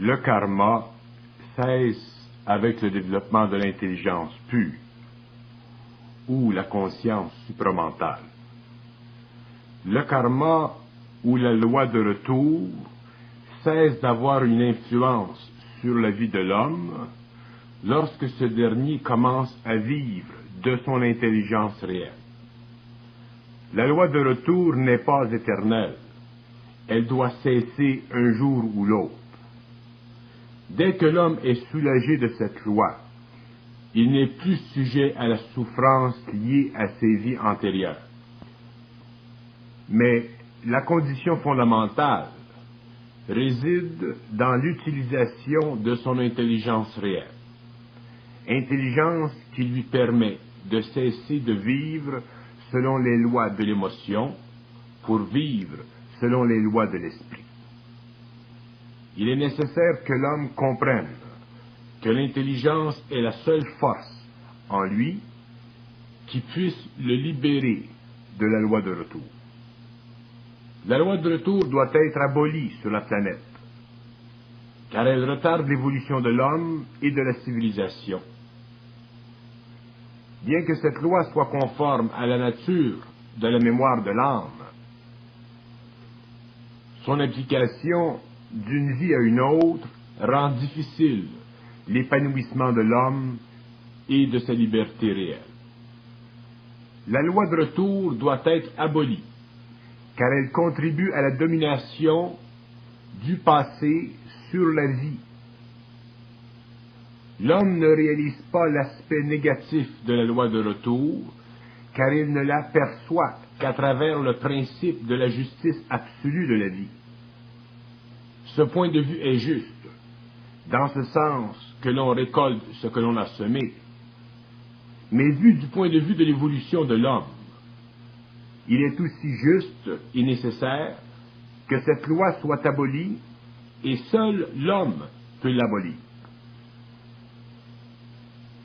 Le karma cesse avec le développement de l'intelligence pure ou la conscience supramentale. Le karma ou la loi de retour cesse d'avoir une influence sur la vie de l'homme lorsque ce dernier commence à vivre de son intelligence réelle. La loi de retour n'est pas éternelle. Elle doit cesser un jour ou l'autre. Dès que l'homme est soulagé de cette loi, il n'est plus sujet à la souffrance liée à ses vies antérieures. Mais la condition fondamentale réside dans l'utilisation de son intelligence réelle. Intelligence qui lui permet de cesser de vivre selon les lois de l'émotion pour vivre selon les lois de l'esprit. Il est nécessaire que l'homme comprenne que l'intelligence est la seule force en lui qui puisse le libérer de la loi de retour. La loi de retour doit être abolie sur la planète, car elle retarde l'évolution de l'homme et de la civilisation. Bien que cette loi soit conforme à la nature de la mémoire de l'âme, son application d'une vie à une autre rend difficile l'épanouissement de l'homme et de sa liberté réelle. La loi de retour doit être abolie, car elle contribue à la domination du passé sur la vie. L'homme ne réalise pas l'aspect négatif de la loi de retour, car il ne l'aperçoit qu'à travers le principe de la justice absolue de la vie. Ce point de vue est juste, dans ce sens que l'on récolte ce que l'on a semé, mais vu du point de vue de l'évolution de l'homme, il est aussi juste et nécessaire que cette loi soit abolie, et seul l'homme peut l'abolir.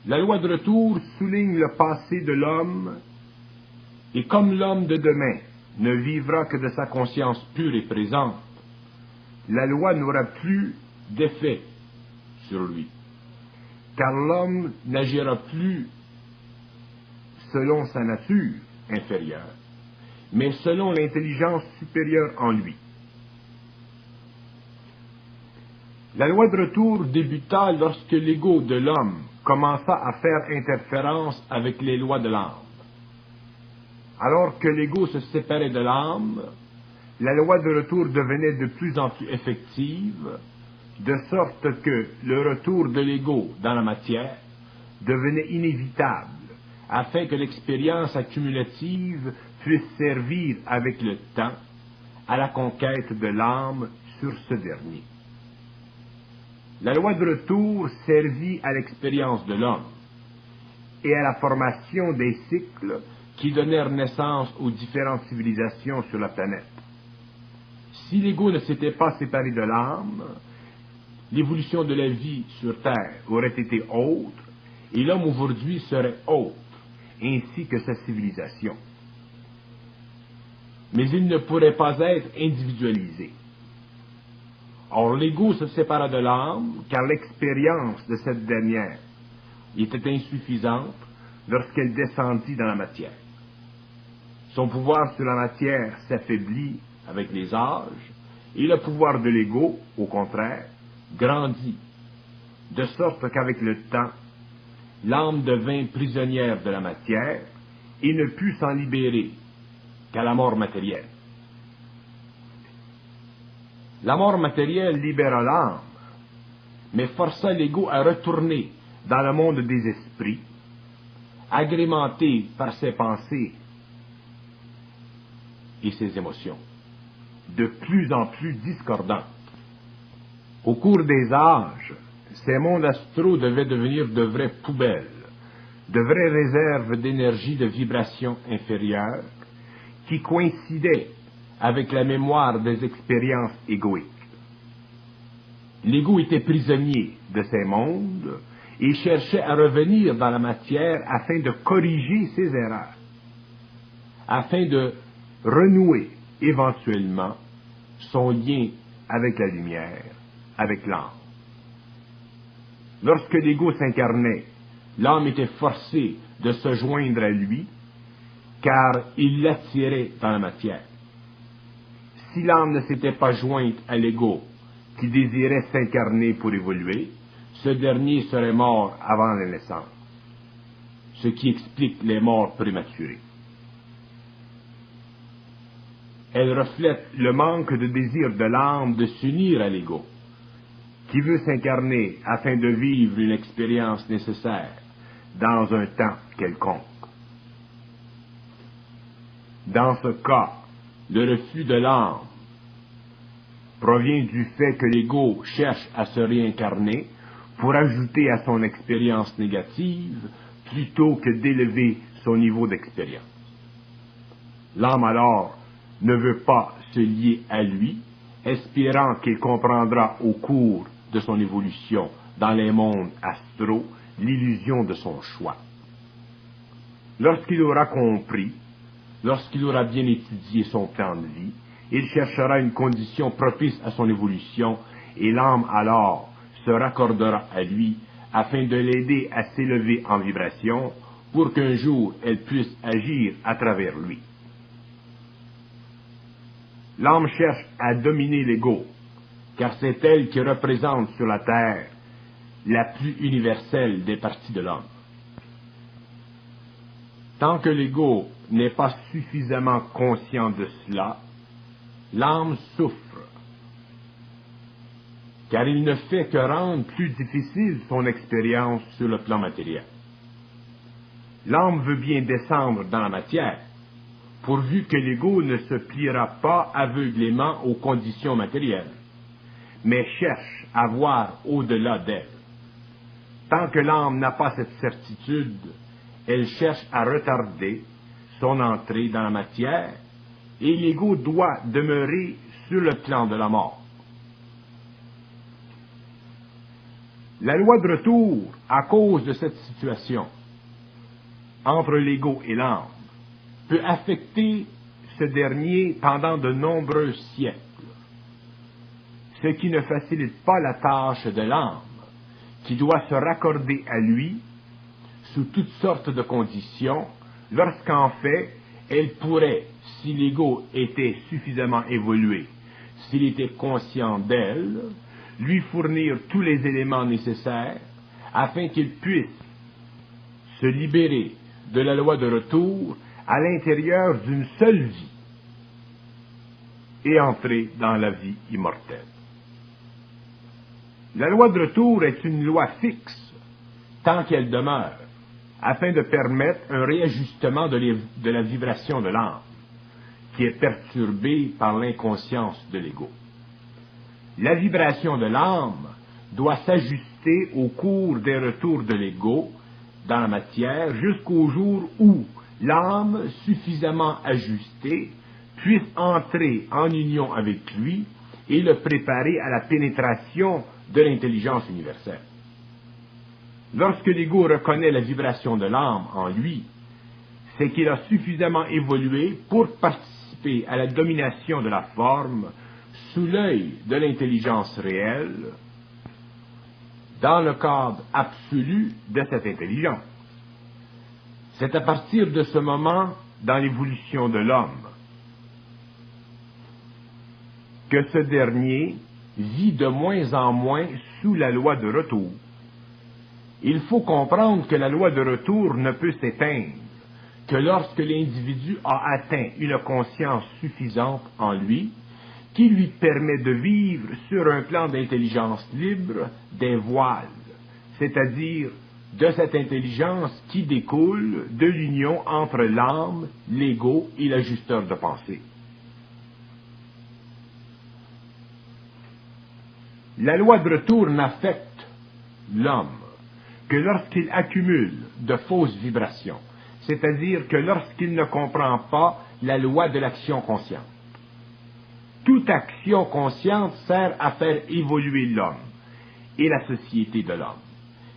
La loi de retour souligne le passé de l'homme, et comme l'homme de demain ne vivra que de sa conscience pure et présente, la loi n'aura plus d'effet sur lui, car l'homme n'agira plus selon sa nature inférieure, mais selon l'intelligence supérieure en lui. La loi de retour débuta lorsque l'ego de l'homme commença à faire interférence avec les lois de l'âme. Alors que l'ego se séparait de l'âme, la loi de retour devenait de plus en plus effective, de sorte que le retour de l'ego dans la matière devenait inévitable, afin que l'expérience accumulative puisse servir avec le temps à la conquête de l'âme sur ce dernier. La loi de retour servit à l'expérience de l'homme et à la formation des cycles qui donnèrent naissance aux différentes civilisations sur la planète. Si l'ego ne s'était pas séparé de l'âme, l'évolution de la vie sur Terre aurait été autre, et l'homme aujourd'hui serait autre, ainsi que sa civilisation. Mais il ne pourrait pas être individualisé. Or, l'ego se sépara de l'âme, car l'expérience de cette dernière était insuffisante lorsqu'elle descendit dans la matière. Son pouvoir sur la matière s'affaiblit avec les âges, et le pouvoir de l'ego, au contraire, grandit, de sorte qu'avec le temps, l'âme devint prisonnière de la matière et ne put s'en libérer qu'à la mort matérielle. La mort matérielle libéra l'âme, mais força l'ego à retourner dans le monde des esprits, agrémenté par ses pensées et ses émotions, de plus en plus discordantes. Au cours des âges, ces mondes astraux devaient devenir de vraies poubelles, de vraies réserves d'énergie de vibrations inférieures qui coïncidaient avec la mémoire des expériences égoïques. L'ego était prisonnier de ces mondes et cherchait à revenir dans la matière afin de corriger ses erreurs, afin de renouer éventuellement son lien avec la lumière, avec l'âme. Lorsque l'ego s'incarnait, l'âme était forcée de se joindre à lui, car il l'attirait dans la matière. Si l'âme ne s'était pas jointe à l'ego, qui désirait s'incarner pour évoluer, ce dernier serait mort avant la naissance, ce qui explique les morts prématurées. Elle reflète le manque de désir de l'âme de s'unir à l'ego, qui veut s'incarner afin de vivre une expérience nécessaire dans un temps quelconque. Dans ce cas, le refus de l'âme provient du fait que l'ego cherche à se réincarner pour ajouter à son expérience négative plutôt que d'élever son niveau d'expérience. L'âme alors ne veut pas se lier à lui, espérant qu'il comprendra au cours de son évolution dans les mondes astraux l'illusion de son choix. Lorsqu'il aura compris, lorsqu'il aura bien étudié son plan de vie, il cherchera une condition propice à son évolution et l'âme alors se raccordera à lui afin de l'aider à s'élever en vibration pour qu'un jour elle puisse agir à travers lui. L'âme cherche à dominer l'ego, car c'est elle qui représente sur la terre la plus universelle des parties de l'homme. Tant que l'ego n'est pas suffisamment conscient de cela, l'âme souffre, car il ne fait que rendre plus difficile son expérience sur le plan matériel. L'âme veut bien descendre dans la matière, pourvu que l'ego ne se pliera pas aveuglément aux conditions matérielles, mais cherche à voir au-delà d'elle. Tant que l'âme n'a pas cette certitude, elle cherche à retarder son entrée dans la matière, et l'ego doit demeurer sur le plan de la mort. La loi de retour, à cause de cette situation entre l'ego et l'âme, peut affecter ce dernier pendant de nombreux siècles, ce qui ne facilite pas la tâche de l'âme, qui doit se raccorder à lui sous toutes sortes de conditions, lorsqu'en fait, elle pourrait, si l'ego était suffisamment évolué, s'il était conscient d'elle, lui fournir tous les éléments nécessaires afin qu'il puisse se libérer de la loi de retour à l'intérieur d'une seule vie et entrer dans la vie immortelle. La loi de retour est une loi fixe tant qu'elle demeure, afin de permettre un réajustement de la vibration de l'âme, qui est perturbée par l'inconscience de l'ego. La vibration de l'âme doit s'ajuster au cours des retours de l'ego dans la matière jusqu'au jour où l'âme suffisamment ajustée puisse entrer en union avec lui et le préparer à la pénétration de l'intelligence universelle. Lorsque l'ego reconnaît la vibration de l'âme en lui, c'est qu'il a suffisamment évolué pour participer à la domination de la forme sous l'œil de l'intelligence réelle, dans le cadre absolu de cette intelligence. C'est à partir de ce moment, dans l'évolution de l'homme, que ce dernier vit de moins en moins sous la loi de retour. Il faut comprendre que la loi de retour ne peut s'éteindre que lorsque l'individu a atteint une conscience suffisante en lui qui lui permet de vivre sur un plan d'intelligence libre des voiles, c'est-à-dire de cette intelligence qui découle de l'union entre l'âme, l'ego et l'ajusteur de pensée. La loi de retour n'affecte l'homme que lorsqu'il accumule de fausses vibrations, c'est-à-dire que lorsqu'il ne comprend pas la loi de l'action consciente. Toute action consciente sert à faire évoluer l'homme et la société de l'homme,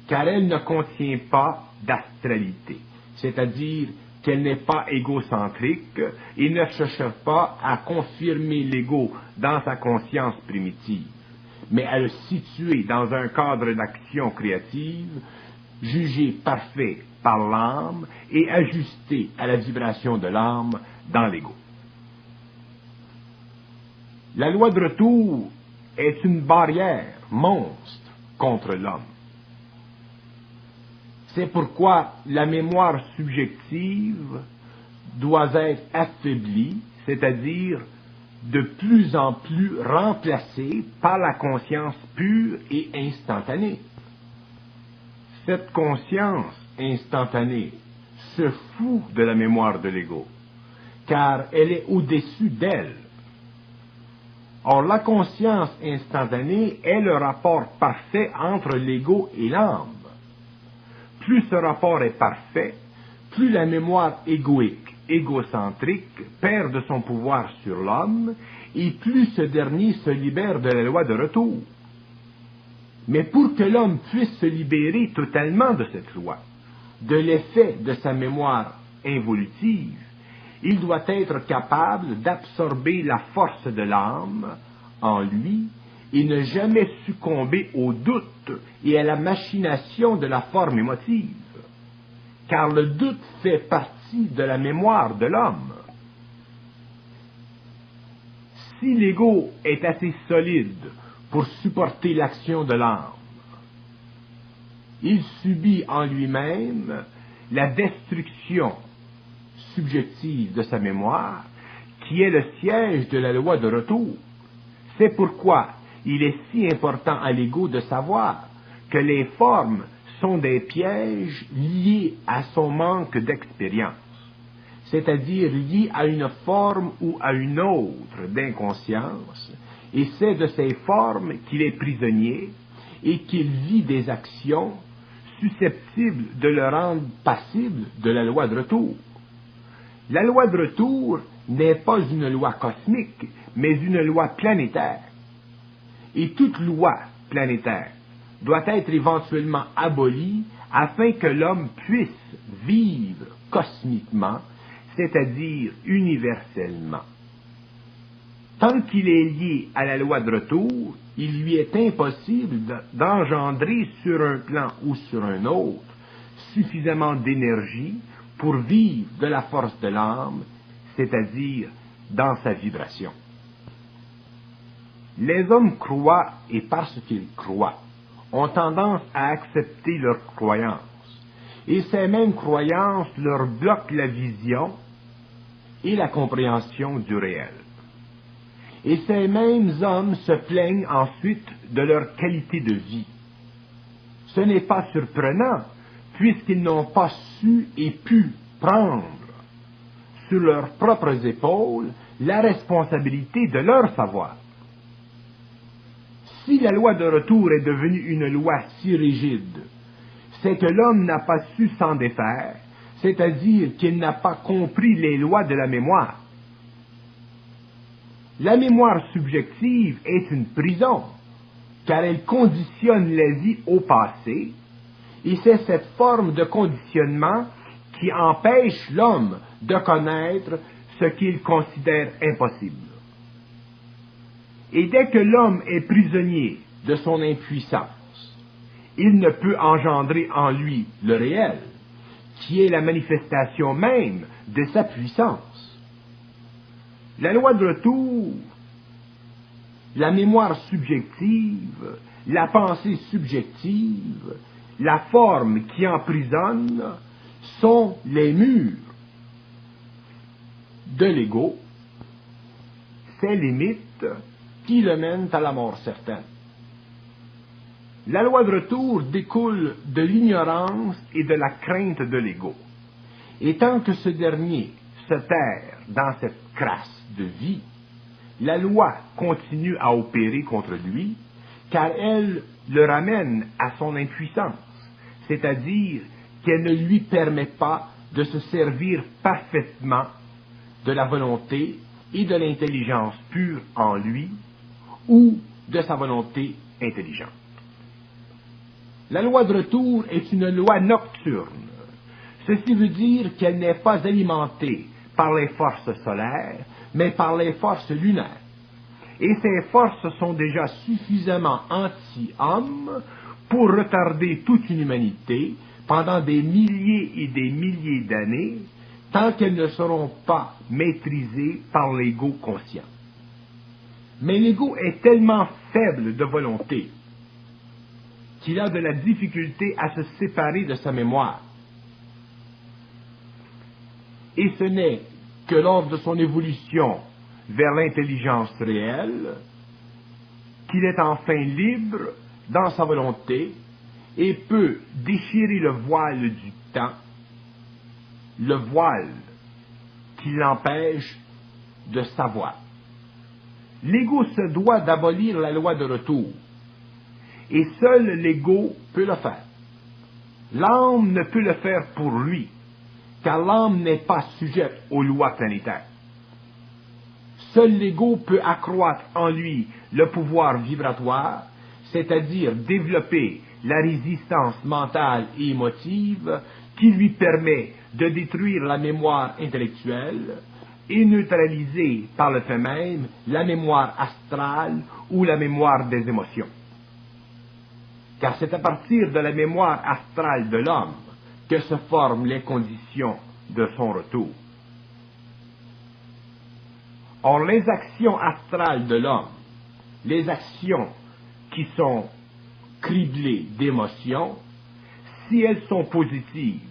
car elle ne contient pas d'astralité, c'est-à-dire qu'elle n'est pas égocentrique et ne cherche pas à confirmer l'ego dans sa conscience primitive, mais à le situer dans un cadre d'action créative, jugé parfait par l'âme et ajusté à la vibration de l'âme dans l'ego. La loi de retour est une barrière monstre contre l'homme. C'est pourquoi la mémoire subjective doit être affaiblie, c'est-à-dire de plus en plus remplacée par la conscience pure et instantanée. Cette conscience instantanée se fout de la mémoire de l'ego, car elle est au-dessus d'elle. Or, la conscience instantanée est le rapport parfait entre l'ego et l'âme. Plus ce rapport est parfait, plus la mémoire égoïque, égocentrique, perd de son pouvoir sur l'homme, et plus ce dernier se libère de la loi de retour. Mais pour que l'homme puisse se libérer totalement de cette loi, de l'effet de sa mémoire involutive, il doit être capable d'absorber la force de l'âme en lui et ne jamais succomber au doute et à la machination de la forme émotive, car le doute fait partie de la mémoire de l'homme. Si l'ego est assez solide pour supporter l'action de l'âme, il subit en lui-même la destruction subjective de sa mémoire, qui est le siège de la loi de retour. C'est pourquoi il est si important à l'ego de savoir que les formes sont des pièges liés à son manque d'expérience, c'est-à-dire liés à une forme ou à une autre d'inconscience, et c'est de ces formes qu'il est prisonnier et qu'il vit des actions susceptibles de le rendre passible de la loi de retour. La loi de retour n'est pas une loi cosmique, mais une loi planétaire. Et toute loi planétaire doit être éventuellement abolie afin que l'homme puisse vivre cosmiquement, c'est-à-dire universellement. Tant qu'il est lié à la loi de retour, il lui est impossible d'engendrer sur un plan ou sur un autre suffisamment d'énergie pour vivre de la force de l'âme, c'est-à-dire dans sa vibration. Les hommes croient, et parce qu'ils croient, ont tendance à accepter leurs croyances, et ces mêmes croyances leur bloquent la vision et la compréhension du réel. Et ces mêmes hommes se plaignent ensuite de leur qualité de vie. Ce n'est pas surprenant, puisqu'ils n'ont pas su et pu prendre sur leurs propres épaules la responsabilité de leur savoir. Si la loi de retour est devenue une loi si rigide, c'est que l'homme n'a pas su s'en défaire, c'est-à-dire qu'il n'a pas compris les lois de la mémoire. La mémoire subjective est une prison, car elle conditionne la vie au passé, et c'est cette forme de conditionnement qui empêche l'homme de connaître ce qu'il considère impossible. Et dès que l'homme est prisonnier de son impuissance, il ne peut engendrer en lui le réel, qui est la manifestation même de sa puissance. La loi de retour, la mémoire subjective, la pensée subjective, la forme qui emprisonne sont les murs de l'ego, ses limites qui le mènent à la mort certaine. La loi de retour découle de l'ignorance et de la crainte de l'ego. Et tant que ce dernier se terre dans cette crasse de vie, la loi continue à opérer contre lui, car elle le ramène à son impuissance, c'est-à-dire qu'elle ne lui permet pas de se servir parfaitement de la volonté et de l'intelligence pure en lui, ou de sa volonté intelligente. La loi de retour est une loi nocturne. Ceci veut dire qu'elle n'est pas alimentée par les forces solaires, mais par les forces lunaires. et ses forces sont déjà suffisamment anti-hommes pour retarder toute une humanité pendant des milliers et des milliers d'années, tant qu'elles ne seront pas maîtrisées par l'ego conscient. Mais l'ego est tellement faible de volonté qu'il a de la difficulté à se séparer de sa mémoire. Et ce n'est que lors de son évolution vers l'intelligence réelle qu'il est enfin libre dans sa volonté et peut déchirer le voile du temps, le voile qui l'empêche de savoir. L'ego se doit d'abolir la loi de retour, et seul l'ego peut le faire. L'âme ne peut le faire pour lui, car l'âme n'est pas sujette aux lois planétaires. Seul l'ego peut accroître en lui le pouvoir vibratoire, c'est-à-dire développer la résistance mentale et émotive qui lui permet de détruire la mémoire intellectuelle et neutraliser par le fait même la mémoire astrale ou la mémoire des émotions. Car c'est à partir de la mémoire astrale de l'homme que se forment les conditions de son retour. Or, les actions astrales de l'homme, les actions qui sont criblées d'émotions, si elles sont positives,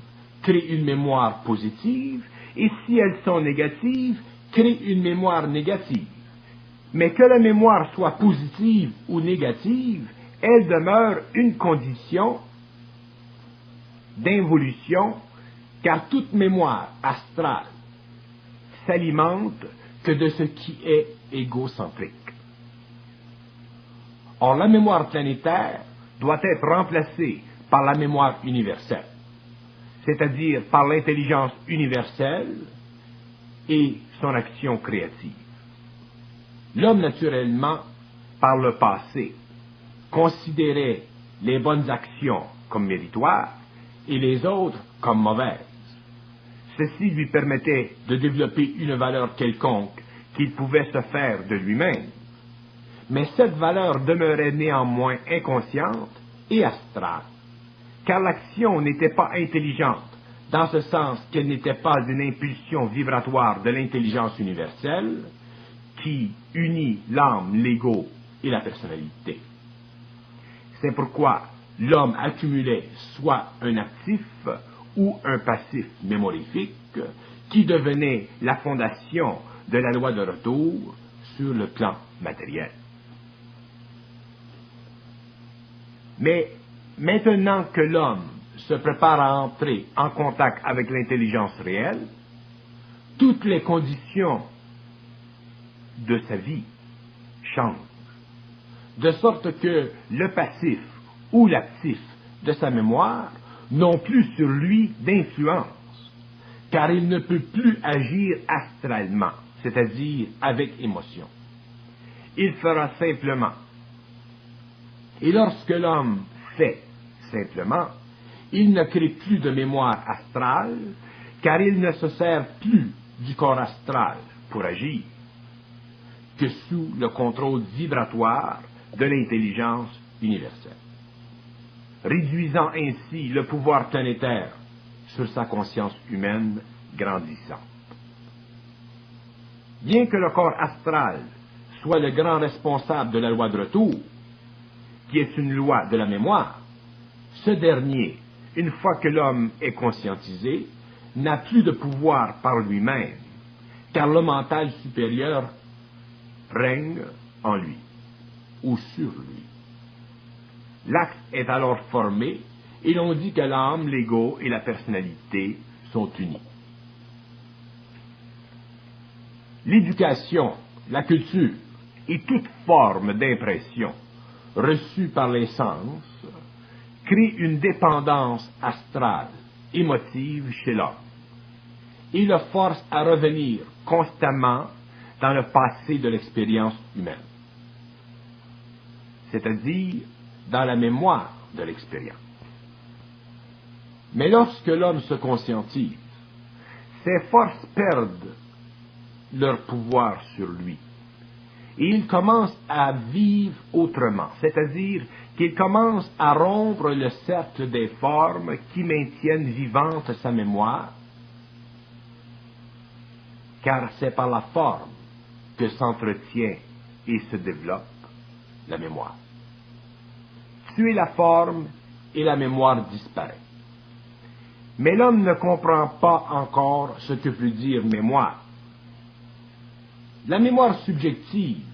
créent une mémoire positive, et si elles sont négatives, créent une mémoire négative. Mais que la mémoire soit positive ou négative, elle demeure une condition d'involution, car toute mémoire astrale s'alimente que de ce qui est égocentrique. Or, la mémoire planétaire doit être remplacée par la mémoire universelle, c'est-à-dire par l'intelligence universelle et son action créative. L'homme, naturellement, par le passé, considérait les bonnes actions comme méritoires et les autres comme mauvaises. Ceci lui permettait de développer une valeur quelconque qu'il pouvait se faire de lui-même. Mais cette valeur demeurait néanmoins inconsciente et astrale, car l'action n'était pas intelligente, dans ce sens qu'elle n'était pas une impulsion vibratoire de l'intelligence universelle qui unit l'âme, l'ego et la personnalité. C'est pourquoi l'homme accumulait soit un actif ou un passif mémorifique qui devenait la fondation de la loi de retour sur le plan matériel. Mais maintenant que l'homme se prépare à entrer en contact avec l'intelligence réelle, toutes les conditions de sa vie changent, de sorte que le passif ou l'actif de sa mémoire n'ont plus sur lui d'influence, car il ne peut plus agir astralement, c'est-à-dire avec émotion. Il fera simplement. Et lorsque l'homme fait simplement, il ne crée plus de mémoire astrale, car il ne se sert plus du corps astral pour agir, que sous le contrôle vibratoire de l'intelligence universelle, réduisant ainsi le pouvoir planétaire sur sa conscience humaine grandissante. Bien que le corps astral soit le grand responsable de la loi de retour, qui est une loi de la mémoire, ce dernier, une fois que l'homme est conscientisé, n'a plus de pouvoir par lui-même, car le mental supérieur règne en lui, ou sur lui. L'axe est alors formé, et l'on dit que l'âme, l'ego et la personnalité sont unis. L'éducation, la culture et toute forme d'impression reçue par les sens crée une dépendance astrale, émotive chez l'homme, et le force à revenir constamment dans le passé de l'expérience humaine, c'est-à-dire dans la mémoire de l'expérience. Mais lorsque l'homme se conscientise, ses forces perdent leur pouvoir sur lui, et il commence à vivre autrement, c'est-à-dire qu'il commence à rompre le cercle des formes qui maintiennent vivante sa mémoire, car c'est par la forme que s'entretient et se développe la mémoire. Tuer la forme et la mémoire disparaît. Mais l'homme ne comprend pas encore ce que veut dire mémoire. La mémoire subjective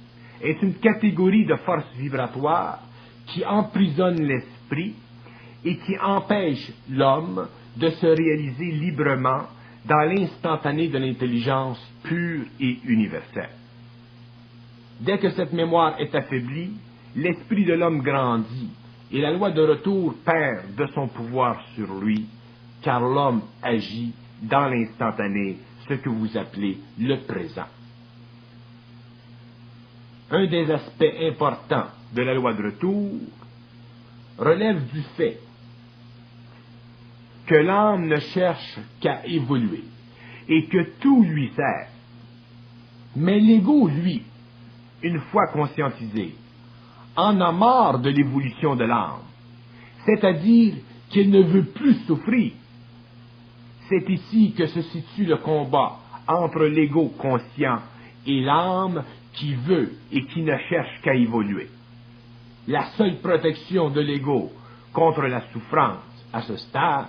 est une catégorie de forces vibratoires qui emprisonne l'esprit et qui empêche l'homme de se réaliser librement dans l'instantané de l'intelligence pure et universelle. Dès que cette mémoire est affaiblie, l'esprit de l'homme grandit et la loi de retour perd de son pouvoir sur lui, car l'homme agit dans l'instantané, ce que vous appelez le présent. Un des aspects importants de la loi de retour relève du fait que l'âme ne cherche qu'à évoluer et que tout lui sert. Mais l'ego, lui, une fois conscientisé, en a marre de l'évolution de l'âme, c'est-à-dire qu'il ne veut plus souffrir. C'est ici que se situe le combat entre l'ego conscient et l'âme qui veut et qui ne cherche qu'à évoluer. La seule protection de l'ego contre la souffrance à ce stage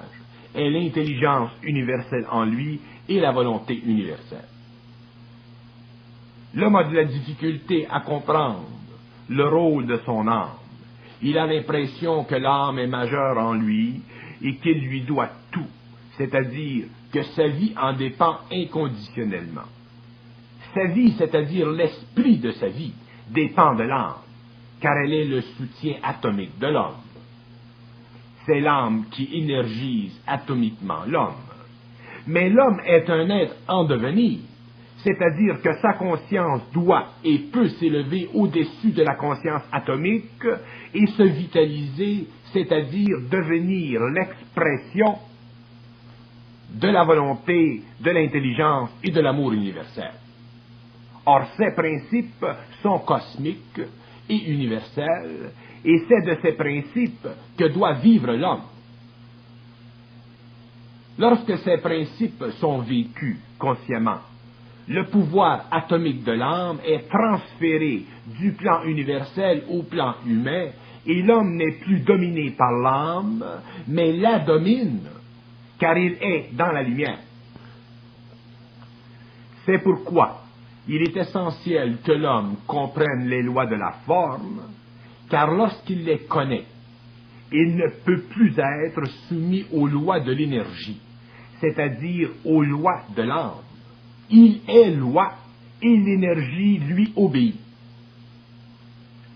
est l'intelligence universelle en lui et la volonté universelle. L'homme a de la difficulté à comprendre le rôle de son âme. Il a l'impression que l'âme est majeure en lui et qu'il lui doit tout, c'est-à-dire que sa vie en dépend inconditionnellement. Sa vie, c'est-à-dire l'esprit de sa vie, dépend de l'âme, car elle est le soutien atomique de l'homme. C'est l'âme qui énergise atomiquement l'homme. Mais l'homme est un être en devenir, c'est-à-dire que sa conscience doit et peut s'élever au-dessus de la conscience atomique et se vitaliser, c'est-à-dire devenir l'expression de la volonté, de l'intelligence et de l'amour universel. Or, ces principes sont cosmiques et universels, et c'est de ces principes que doit vivre l'homme. Lorsque ces principes sont vécus consciemment, le pouvoir atomique de l'âme est transféré du plan universel au plan humain, et l'homme n'est plus dominé par l'âme, mais la domine, car il est dans la lumière. C'est pourquoi il est essentiel que l'homme comprenne les lois de la forme, car lorsqu'il les connaît, il ne peut plus être soumis aux lois de l'énergie, c'est-à-dire aux lois de l'âme. Il est loi et l'énergie lui obéit.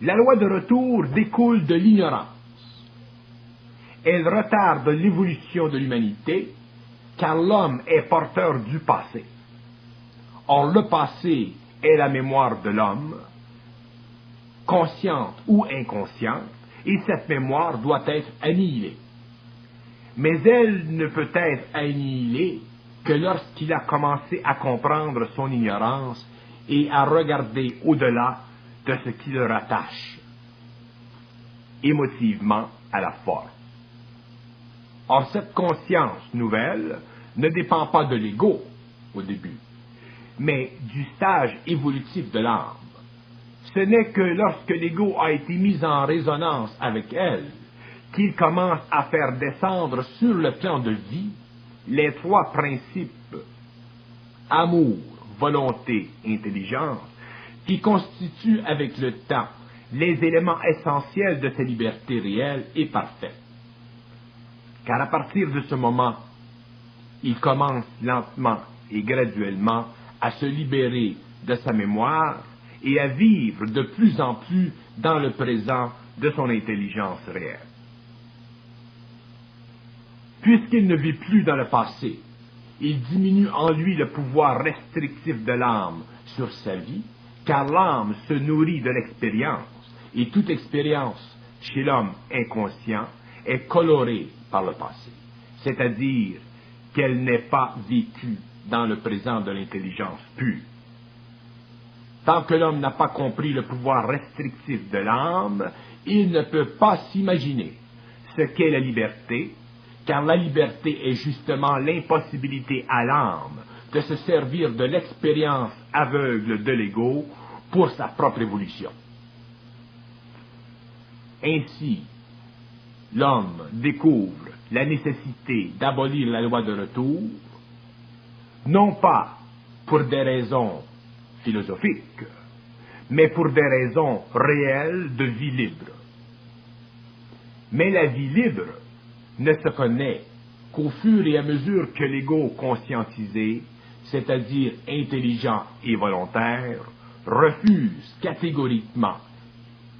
La loi de retour découle de l'ignorance. Elle retarde l'évolution de l'humanité, car l'homme est porteur du passé. Or, le passé est la mémoire de l'homme, consciente ou inconsciente, et cette mémoire doit être annihilée. Mais elle ne peut être annihilée que lorsqu'il a commencé à comprendre son ignorance et à regarder au-delà de ce qui le rattache émotivement à la forme. Or, cette conscience nouvelle ne dépend pas de l'ego au début, mais du stage évolutif de l'âme. Ce n'est que lorsque l'ego a été mis en résonance avec elle qu'il commence à faire descendre sur le plan de vie les trois principes amour, volonté, intelligence, qui constituent avec le temps les éléments essentiels de sa liberté réelle et parfaite. Car à partir de ce moment, il commence lentement et graduellement à se libérer de sa mémoire et à vivre de plus en plus dans le présent de son intelligence réelle. Puisqu'il ne vit plus dans le passé, il diminue en lui le pouvoir restrictif de l'âme sur sa vie, car l'âme se nourrit de l'expérience, et toute expérience chez l'homme inconscient est colorée par le passé, c'est-à-dire qu'elle n'est pas vécue dans le présent de l'intelligence pure. Tant que l'homme n'a pas compris le pouvoir restrictif de l'âme, il ne peut pas s'imaginer ce qu'est la liberté, car la liberté est justement l'impossibilité à l'âme de se servir de l'expérience aveugle de l'ego pour sa propre évolution. Ainsi, l'homme découvre la nécessité d'abolir la loi de retour, non pas pour des raisons philosophiques, mais pour des raisons réelles de vie libre. Mais la vie libre ne se connaît qu'au fur et à mesure que l'ego conscientisé, c'est-à-dire intelligent et volontaire, refuse catégoriquement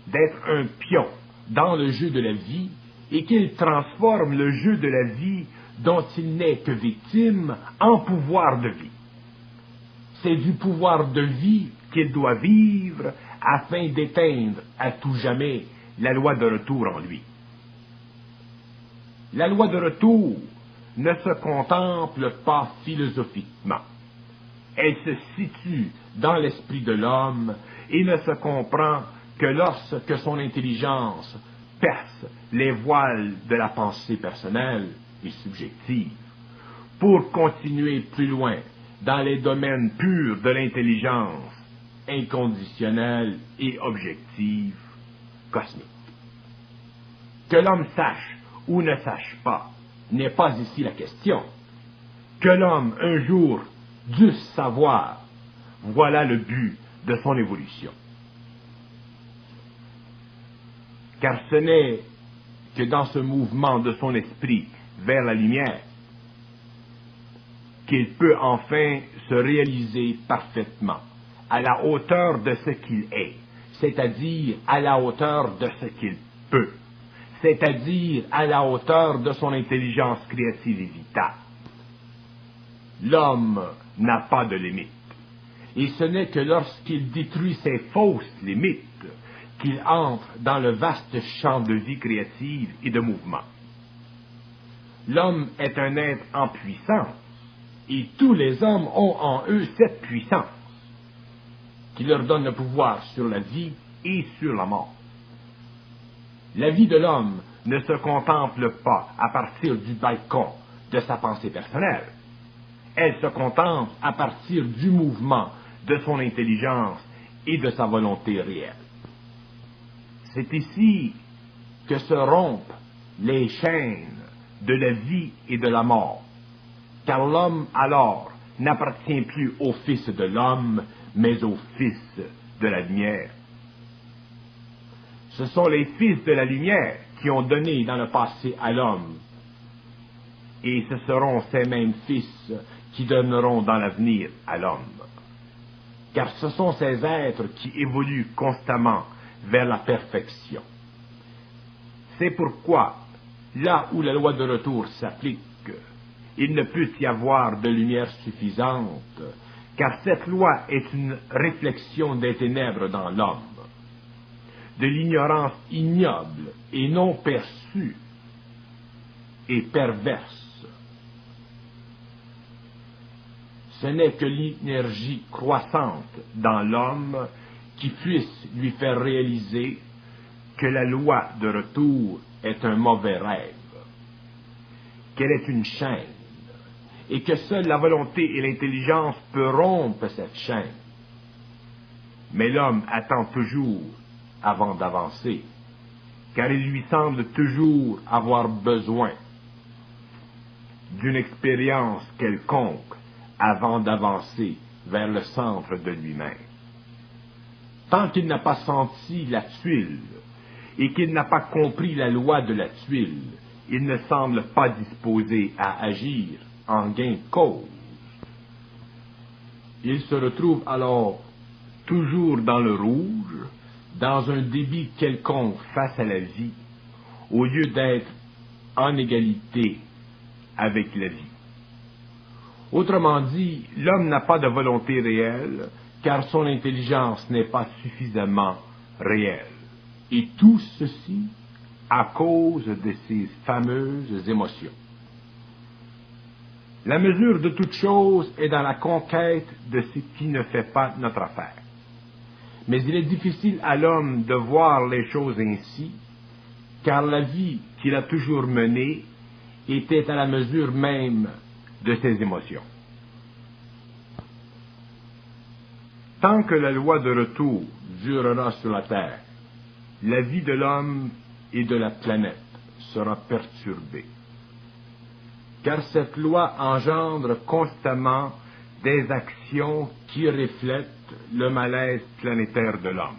d'être un pion dans le jeu de la vie et qu'il transforme le jeu de la vie dont il n'est que victime en pouvoir de vie. C'est du pouvoir de vie qu'il doit vivre afin d'éteindre à tout jamais la loi de retour en lui. La loi de retour ne se contemple pas philosophiquement. Elle se situe dans l'esprit de l'homme et ne se comprend que lorsque son intelligence perce les voiles de la pensée personnelle et subjective, pour continuer plus loin dans les domaines purs de l'intelligence inconditionnelle et objective cosmique. Que l'homme sache ou ne sache pas n'est pas ici la question. Que l'homme un jour dusse savoir, voilà le but de son évolution. Car ce n'est que dans ce mouvement de son esprit vers la lumière qu'il peut enfin se réaliser parfaitement, à la hauteur de ce qu'il est, c'est-à-dire à la hauteur de ce qu'il peut, c'est-à-dire à la hauteur de son intelligence créative et vitale. L'homme n'a pas de limite, et ce n'est que lorsqu'il détruit ces fausses limites qu'il entre dans le vaste champ de vie créative et de mouvement. L'homme est un être en puissance, et tous les hommes ont en eux cette puissance, qui leur donne le pouvoir sur la vie et sur la mort. La vie de l'homme ne se contemple pas à partir du balcon de sa pensée personnelle. Elle se contemple à partir du mouvement de son intelligence et de sa volonté réelle. C'est ici que se rompent les chaînes de la vie et de la mort, car l'homme alors n'appartient plus au Fils de l'homme, mais au Fils de la lumière. Ce sont les fils de la lumière qui ont donné dans le passé à l'homme, et ce seront ces mêmes fils qui donneront dans l'avenir à l'homme. Car ce sont ces êtres qui évoluent constamment vers la perfection. C'est pourquoi, là où la loi de retour s'applique, il ne peut y avoir de lumière suffisante, car cette loi est une réflexion des ténèbres dans l'homme, de l'ignorance ignoble et non perçue et perverse. Ce n'est que l'énergie croissante dans l'homme qui puisse lui faire réaliser que la loi de retour est un mauvais rêve, qu'elle est une chaîne, et que seule la volonté et l'intelligence peuvent rompre cette chaîne. Mais l'homme attend toujours avant d'avancer, car il lui semble toujours avoir besoin d'une expérience quelconque avant d'avancer vers le centre de lui-même. Tant qu'il n'a pas senti la tuile et qu'il n'a pas compris la loi de la tuile, il ne semble pas disposé à agir en gain de cause. Il se retrouve alors toujours dans le rouge, dans un débit quelconque face à la vie, au lieu d'être en égalité avec la vie. Autrement dit, l'homme n'a pas de volonté réelle, car son intelligence n'est pas suffisamment réelle. Et tout ceci à cause de ces fameuses émotions. La mesure de toute chose est dans la conquête de ce qui ne fait pas notre affaire. Mais il est difficile à l'homme de voir les choses ainsi, car la vie qu'il a toujours menée était à la mesure même de ses émotions. Tant que la loi de retour durera sur la terre, la vie de l'homme et de la planète sera perturbée. Car cette loi engendre constamment des actions qui reflètent le malaise planétaire de l'homme,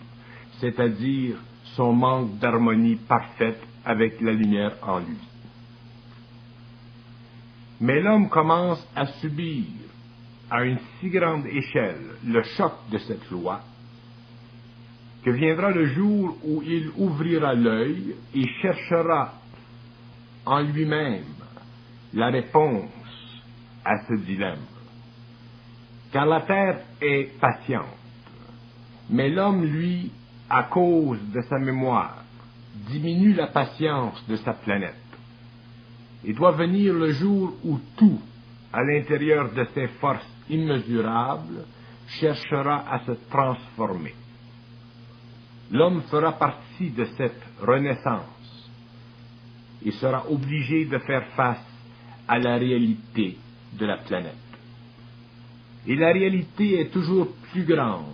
c'est-à-dire son manque d'harmonie parfaite avec la lumière en lui. Mais l'homme commence à subir à une si grande échelle le choc de cette loi que viendra le jour où il ouvrira l'œil et cherchera en lui-même la réponse à ce dilemme. Car la terre est patiente, mais l'homme, lui, à cause de sa mémoire, diminue la patience de sa planète. Et doit venir le jour où tout, à l'intérieur de ses forces immesurables, cherchera à se transformer. L'homme fera partie de cette renaissance et sera obligé de faire face à la réalité de la planète. Et la réalité est toujours plus grande,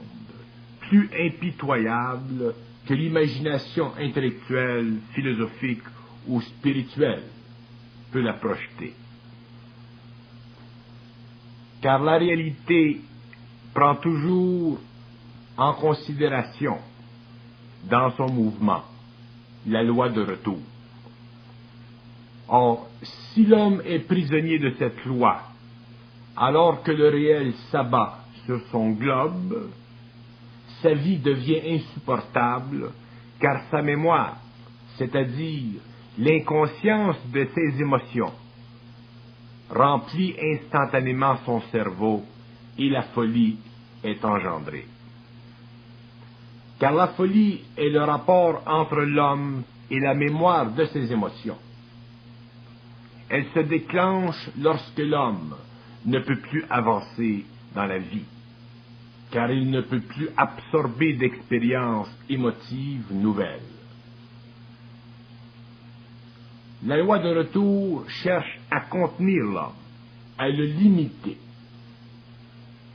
plus impitoyable que l'imagination intellectuelle, philosophique ou spirituelle peut la projeter. Car la réalité prend toujours en considération, dans son mouvement, la loi de retour. Or, si l'homme est prisonnier de cette loi, alors que le réel s'abat sur son globe, sa vie devient insupportable, car sa mémoire, c'est-à-dire l'inconscience de ses émotions, remplit instantanément son cerveau et la folie est engendrée. Car la folie est le rapport entre l'homme et la mémoire de ses émotions. Elle se déclenche lorsque l'homme ne peut plus avancer dans la vie, car il ne peut plus absorber d'expériences émotives nouvelles. La loi de retour cherche à contenir l'homme, à le limiter.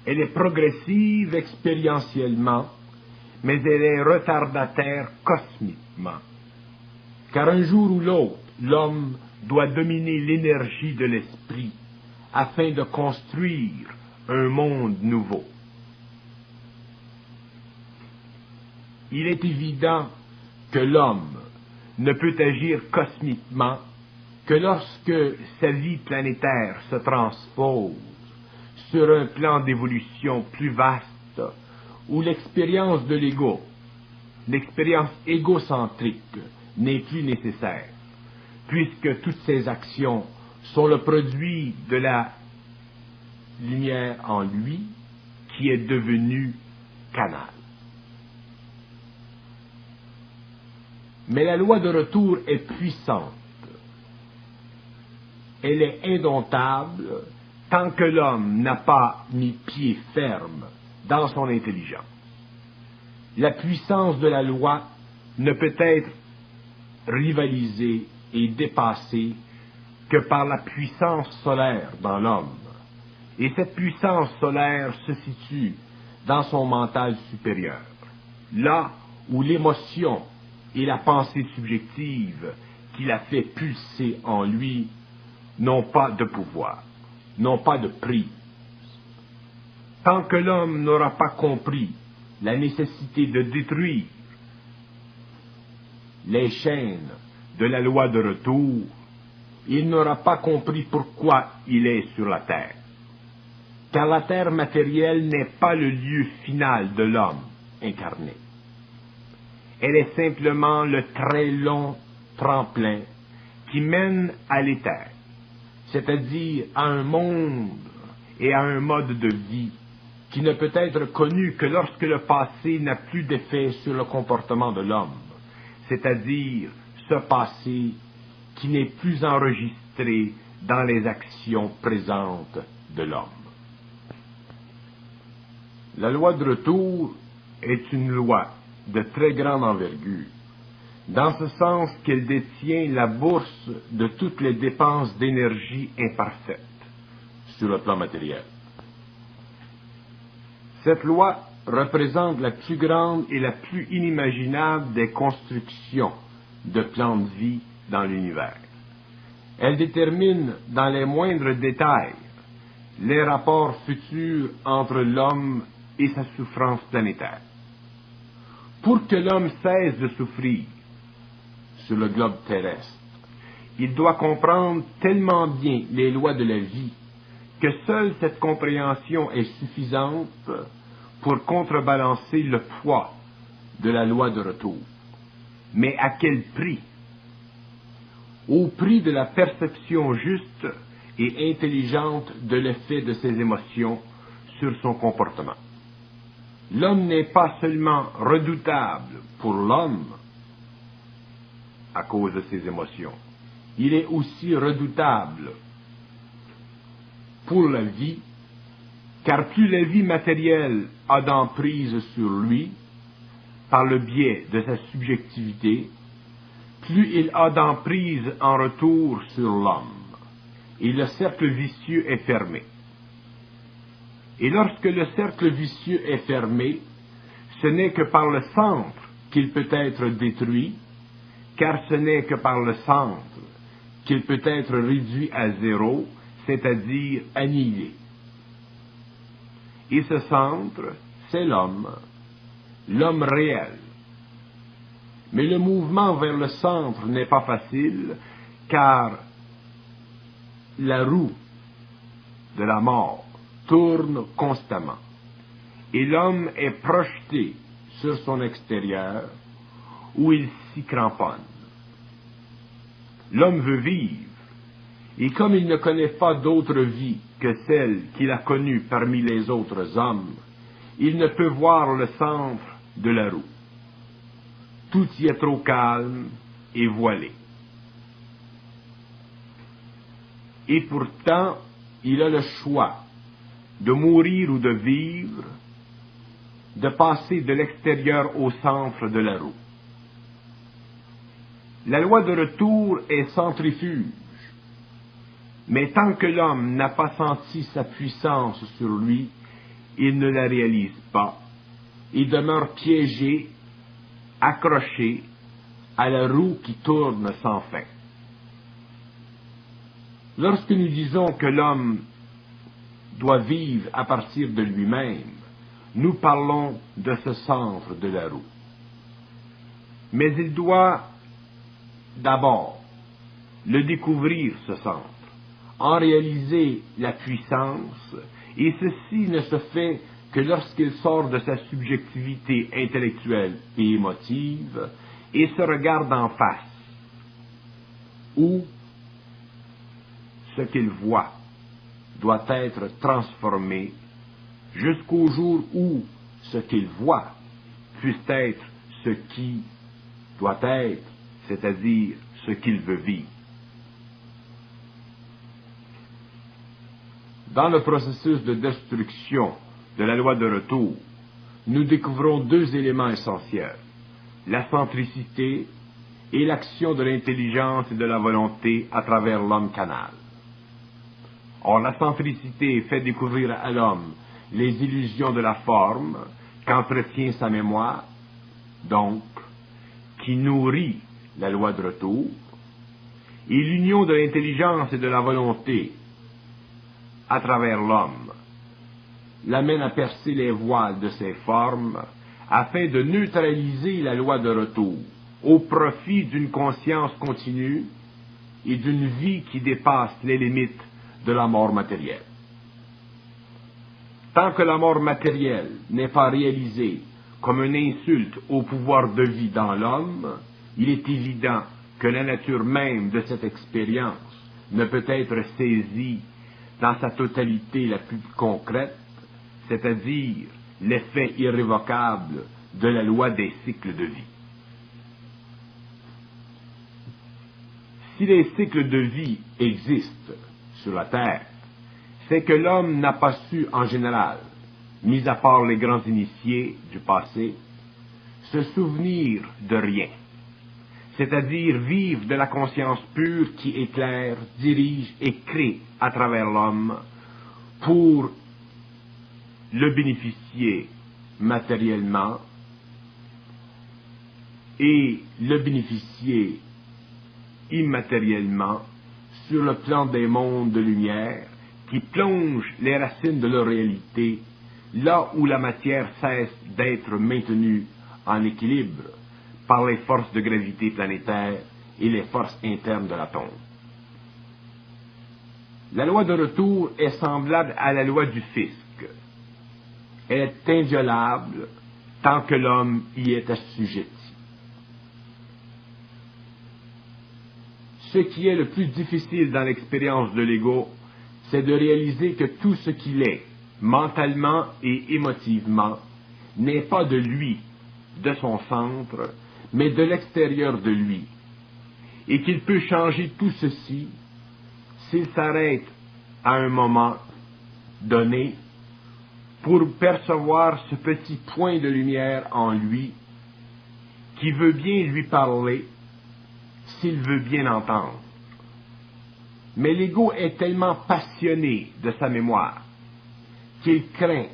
Elle est progressive expérientiellement, mais elle est retardataire cosmiquement. Car un jour ou l'autre, l'homme doit dominer l'énergie de l'esprit afin de construire un monde nouveau. Il est évident que l'homme ne peut agir cosmiquement que lorsque sa vie planétaire se transpose sur un plan d'évolution plus vaste où l'expérience de l'ego, l'expérience égocentrique n'est plus nécessaire, puisque toutes ces actions sont le produit de la lumière en lui qui est devenue canal. Mais la loi de retour est puissante. Elle est indomptable tant que l'homme n'a pas mis pied ferme dans son intelligence. La puissance de la loi ne peut être rivalisée et dépassée que par la puissance solaire dans l'homme. Et cette puissance solaire se situe dans son mental supérieur, là où l'émotion et la pensée subjective qui la fait pulser en lui n'ont pas de pouvoir, n'ont pas de prise. Tant que l'homme n'aura pas compris la nécessité de détruire les chaînes de la loi de retour, il n'aura pas compris pourquoi il est sur la terre. Car la terre matérielle n'est pas le lieu final de l'homme incarné. Elle est simplement le très long tremplin qui mène à l'éther, c'est-à-dire à un monde et à un mode de vie qui ne peut être connu que lorsque le passé n'a plus d'effet sur le comportement de l'homme, c'est-à-dire ce passé qui n'est plus enregistré dans les actions présentes de l'homme. La loi de retour est une loi de très grande envergure, dans ce sens qu'elle détient la bourse de toutes les dépenses d'énergie imparfaites sur le plan matériel. Cette loi représente la plus grande et la plus inimaginable des constructions de plans de vie dans l'univers. Elle détermine dans les moindres détails les rapports futurs entre l'homme et sa souffrance planétaire. Pour que l'homme cesse de souffrir sur le globe terrestre, il doit comprendre tellement bien les lois de la vie que seule cette compréhension est suffisante pour contrebalancer le poids de la loi de retour. Mais à quel prix? Au prix de la perception juste et intelligente de l'effet de ses émotions sur son comportement. L'homme n'est pas seulement redoutable pour l'homme à cause de ses émotions, il est aussi redoutable pour la vie, car plus la vie matérielle a d'emprise sur lui, par le biais de sa subjectivité, plus il a d'emprise en retour sur l'homme, et le cercle vicieux est fermé. Et lorsque le cercle vicieux est fermé, ce n'est que par le centre qu'il peut être détruit, car ce n'est que par le centre qu'il peut être réduit à zéro, c'est-à-dire annihilé. Et ce centre, c'est l'homme réel. Mais le mouvement vers le centre n'est pas facile, car la roue de la mort tourne constamment, et l'homme est projeté sur son extérieur, où il s'y cramponne. L'homme veut vivre, et comme il ne connaît pas d'autre vie que celle qu'il a connue parmi les autres hommes, il ne peut voir le centre de la roue. Tout y est trop calme et voilé. Et pourtant, il a le choix de mourir ou de vivre, de passer de l'extérieur au centre de la roue. La loi de retour est centrifuge, mais tant que l'homme n'a pas senti sa puissance sur lui, il ne la réalise pas. Il demeure piégé, accroché à la roue qui tourne sans fin. Lorsque nous disons que l'homme doit vivre à partir de lui-même, nous parlons de ce centre de la roue. Mais il doit d'abord le découvrir, ce centre, en réaliser la puissance, et ceci ne se fait que lorsqu'il sort de sa subjectivité intellectuelle et émotive et se regarde en face, où ce qu'il voit doit être transformé jusqu'au jour où ce qu'il voit puisse être ce qui doit être, c'est-à-dire ce qu'il veut vivre. Dans le processus de destruction de la loi de retour, nous découvrons deux éléments essentiels, la centricité et l'action de l'intelligence et de la volonté à travers l'homme canal. Or, la centricité fait découvrir à l'homme les illusions de la forme qu'entretient sa mémoire, donc, qui nourrit la loi de retour, et l'union de l'intelligence et de la volonté à travers l'homme l'amène à percer les voiles de ses formes afin de neutraliser la loi de retour au profit d'une conscience continue et d'une vie qui dépasse les limites de la mort matérielle. Tant que la mort matérielle n'est pas réalisée comme une insulte au pouvoir de vie dans l'homme, il est évident que la nature même de cette expérience ne peut être saisie dans sa totalité la plus concrète, c'est-à-dire l'effet irrévocable de la loi des cycles de vie. Si les cycles de vie existent sur la Terre, c'est que l'homme n'a pas su en général mis à part les grands initiés du passé, se souvenir de rien, c'est-à-dire vivre de la conscience pure qui éclaire, dirige et crée à travers l'homme pour le bénéficier matériellement et le bénéficier immatériellement sur le plan des mondes de lumière qui plongent les racines de leur réalité là où la matière cesse d'être maintenue en équilibre par les forces de gravité planétaire et les forces internes de l'atome. La loi de retour est semblable à la loi du fisc. Elle est inviolable tant que l'homme y est assujetti. Ce qui est le plus difficile dans l'expérience de l'ego, c'est de réaliser que tout ce qu'il est, mentalement et émotivement, n'est pas de lui, de son centre, mais de l'extérieur de lui, et qu'il peut changer tout ceci s'il s'arrête à un moment donné pour percevoir ce petit point de lumière en lui qui veut bien lui parler s'il veut bien entendre. Mais l'ego est tellement passionné de sa mémoire qu'il craint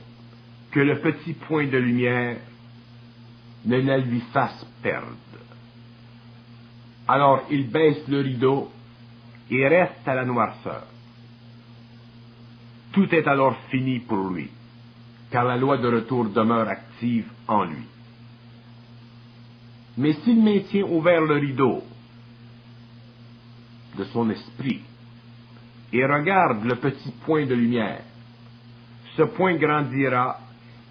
que le petit point de lumière ne la lui fasse perdre. Alors il baisse le rideau et reste à la noirceur. Tout est alors fini pour lui, car la loi de retour demeure active en lui. Mais s'il maintient ouvert le rideau de son esprit et regarde le petit point de lumière, ce point grandira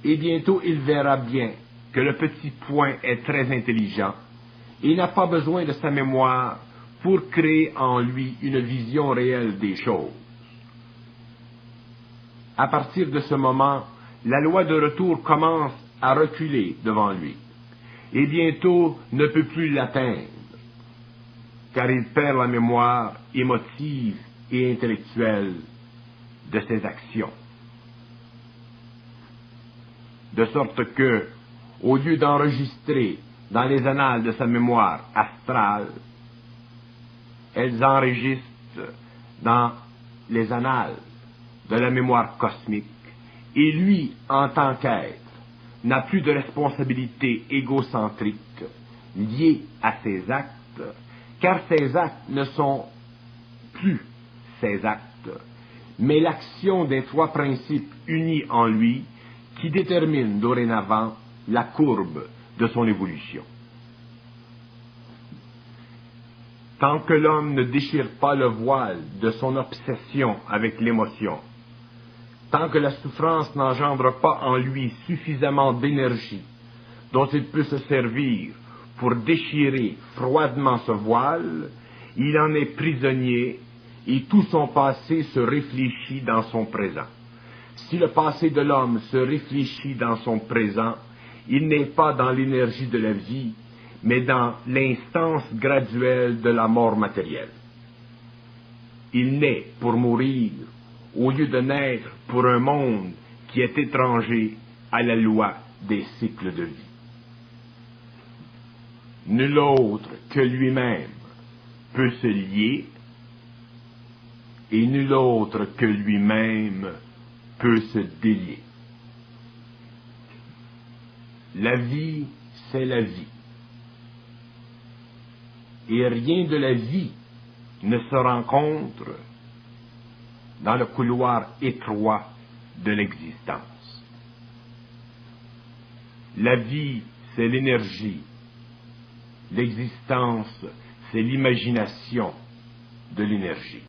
et bientôt il verra bien que le petit point est très intelligent et n'a pas besoin de sa mémoire pour créer en lui une vision réelle des choses. À partir de ce moment, la loi de retour commence à reculer devant lui et bientôt ne peut plus l'atteindre, car il perd la mémoire émotive et intellectuelle de ses actions. De sorte que, au lieu d'enregistrer dans les annales de sa mémoire astrale, elles enregistrent dans les annales de la mémoire cosmique, et lui, en tant qu'être, n'a plus de responsabilité égocentrique liée à ses actes, car ses actes ne sont plus ses actes, mais l'action des trois principes unis en lui qui déterminent dorénavant la courbe de son évolution. Tant que l'homme ne déchire pas le voile de son obsession avec l'émotion, tant que la souffrance n'engendre pas en lui suffisamment d'énergie dont il peut se servir pour déchirer froidement ce voile, il en est prisonnier et tout son passé se réfléchit dans son présent. Si le passé de l'homme se réfléchit dans son présent, il n'est pas dans l'énergie de la vie, mais dans l'instance graduelle de la mort matérielle. Il naît pour mourir, au lieu de naître pour un monde qui est étranger à la loi des cycles de vie. Nul autre que lui-même peut se lier, et nul autre que lui-même peut se délier. La vie, c'est la vie. Et rien de la vie ne se rencontre dans le couloir étroit de l'existence. La vie, c'est l'énergie. L'existence, c'est l'imagination de l'énergie.